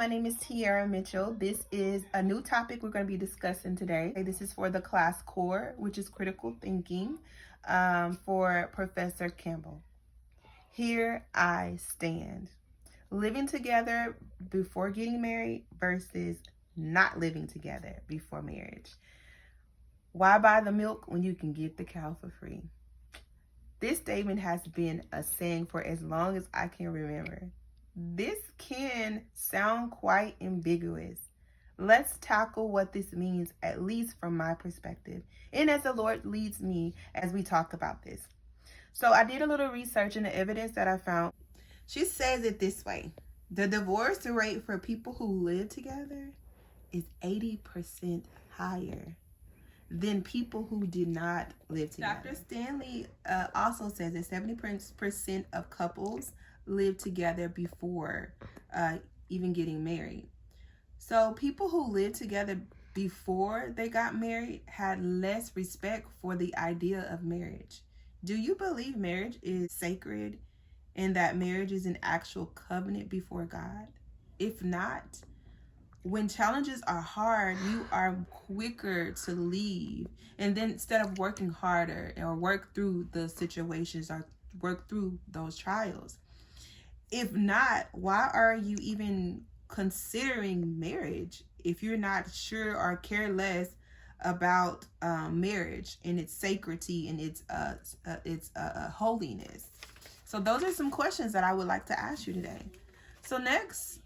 name is Tiara Mitchell. This is a new topic we're going to be discussing today. This is for the class core, which is critical thinking, for Professor Campbell. Here I stand. Living together before getting married versus not living together before marriage. Why buy the milk when you can get the cow for free? This statement has been a saying for as long as I can remember. This can sound quite ambiguous. Let's tackle what this means, at least from my perspective, and as the Lord leads me as we talk about this. So I did a little research in the evidence that I found. She says it this way: the divorce rate for people who live together is 80% higher than people who did not live together. Dr. Stanley also says that 70% of couples live together before even getting married. So people who lived together before they got married had less respect for the idea of marriage. Do you believe marriage is sacred and that marriage is an actual covenant before God? If not, when challenges are hard, you are quicker to leave, and then instead of working harder or work through the situations or work through those trials. If not, why are you even considering marriage if you're not sure or care less about marriage and its sacredity and its holiness? So those are some questions that I would like to ask you today. So next,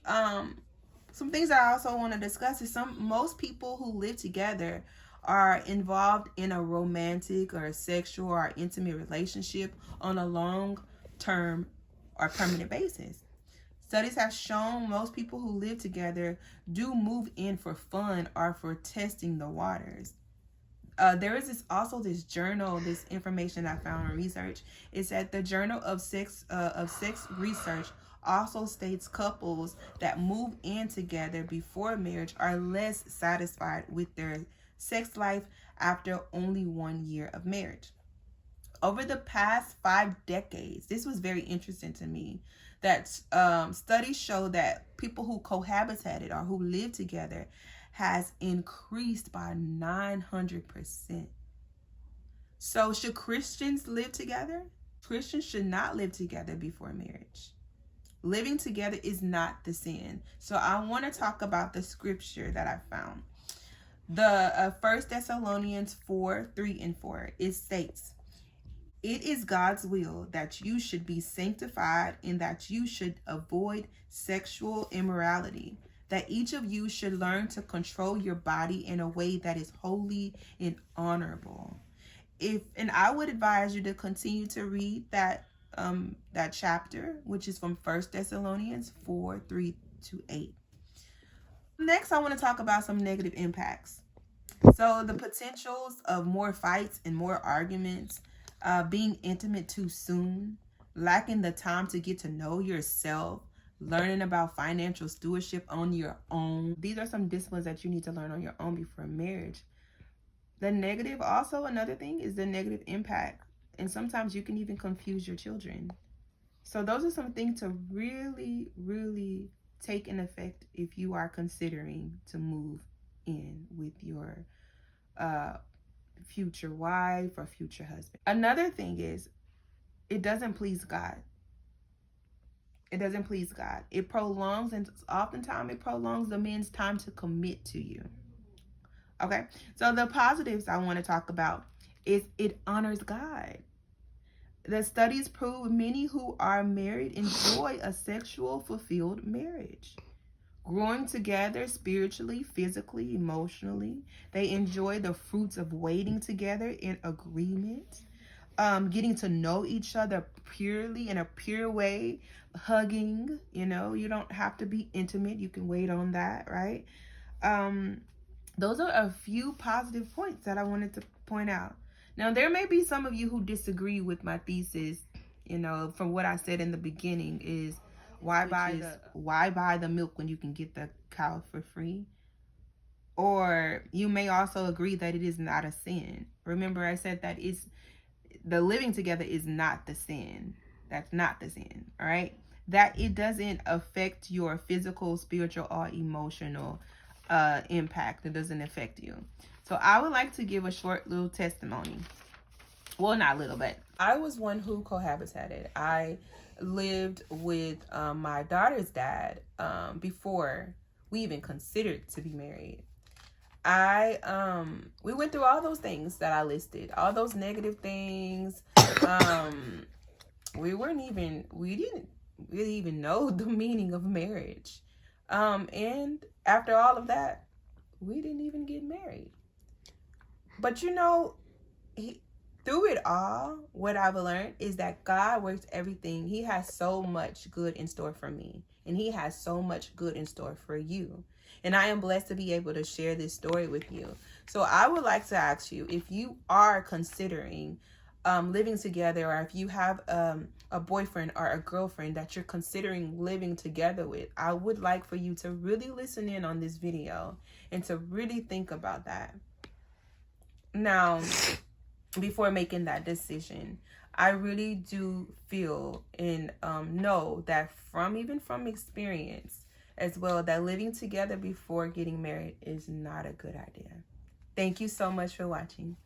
some things that I also want to discuss is most people who live together are involved in a romantic or a sexual or intimate relationship on a long-term or permanent basis. Studies have shown most people who live together do move in for fun or for testing the waters. There is this journal, this information I found in research. It's at the Journal of Sex Research. Also states couples that move in together before marriage are less satisfied with their sex life after only 1 year of marriage. Over the past 5 decades, this was very interesting to me, that studies show that people who cohabitated or who lived together has increased by 900%. So should Christians live together? Christians should not live together before marriage. Living together is not the sin. So I want to talk about the scripture that I found. The 1 Thessalonians 4:3-4, it states, "It is God's will that you should be sanctified and that you should avoid sexual immorality, that each of you should learn to control your body in a way that is holy and honorable." And I would advise you to continue to read that chapter, which is from 1 Thessalonians 4:3-8. Next, I want to talk about some negative impacts. So the potentials of more fights and more arguments, being intimate too soon, lacking the time to get to know yourself, learning about financial stewardship on your own. These are some disciplines that you need to learn on your own before marriage. The negative, also another thing, is the negative impact. And sometimes you can even confuse your children. So those are some things to really, really take in effect if you are considering to move in with your future wife or future husband. Another thing is, it doesn't please God. It doesn't please God. It prolongs, and oftentimes it prolongs the man's time to commit to you. Okay, so the positives I want to talk about is it honors God. The studies prove many who are married enjoy a sexual fulfilled marriage. Growing together spiritually, physically, emotionally. They enjoy the fruits of waiting together in agreement. Getting to know each other purely, in a pure way. Hugging, you don't have to be intimate. You can wait on that, right? Those are a few positive points that I wanted to point out. Now, there may be some of you who disagree with my thesis, from what I said in the beginning, is why buy the milk when you can get the cow for free? Or you may also agree that it is not a sin. Remember, I said that the living together is not the sin. That's not the sin, all right? that it doesn't affect your physical, spiritual, or emotional impact. It doesn't affect you. So I would like to give a short little testimony. Well, not little, but I was one who cohabitated. I lived with my daughter's dad before we even considered to be married. We went through all those things that I listed, all those negative things. We didn't really even know the meaning of marriage. And after all of that, we didn't even get married. But through it all, what I've learned is that God works everything. He has so much good in store for me, and He has so much good in store for you. And I am blessed to be able to share this story with you. So I would like to ask you, if you are considering living together, or if you have a boyfriend or a girlfriend that you're considering living together with, I would like for you to really listen in on this video and to really think about that. Now, before making that decision, I really do feel and know that from experience as well, that living together before getting married is not a good idea. Thank you so much for watching.